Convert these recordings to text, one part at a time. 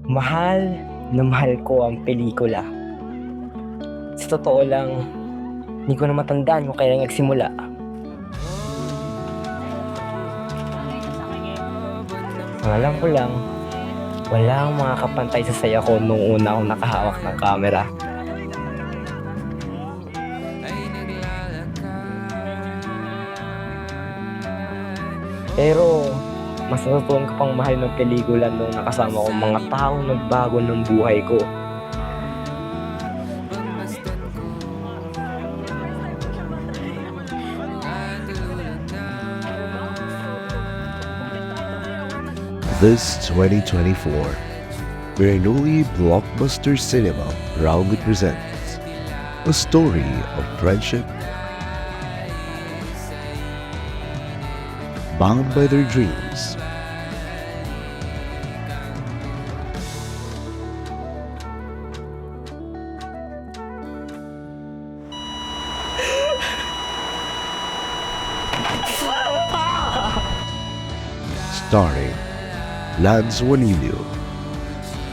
Mahal na mahal ko ang pelikula. Sa totoo lang, hindi ko na matandaan kung kailan nagsimula. Ang alam ko lang, walang makakapantay sa saya ko nung una akong nakahawak ng kamera. Pero, mas natutunan ko pang mahal ng pelikula nung nakasama ko mga taong nagbago ng buhay ko. This 2024, Bernoulli Blockbuster Cinema proudly presents a story of friendship, bound by their dreams, starring Lance Juanillo,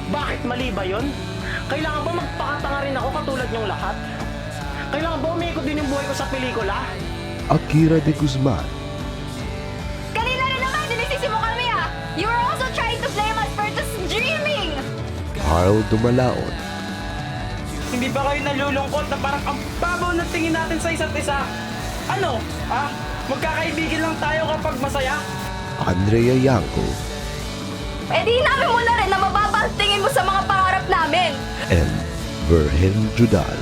Bakit mali ba yun? Kailangan ba magpakatanga rin ako katulad niyong lahat? Kailangan ba umikot din yung buhay ko sa pelikula? Akira de Guzman, Kanina na naman, sinisisi mo kami ah! You were also trying to blame us for just dreaming! Carl Dumalaon, Hindi ba kayo nalulungkot na parang ang babaw na tingin natin sa isa't isa? Ano? Magkakaibigan lang tayo kapag masaya? Andrea Yanko, Eh di namin mo na rin na mababa ang tingin mo sa mga pangarap namin! and Verhen Judal.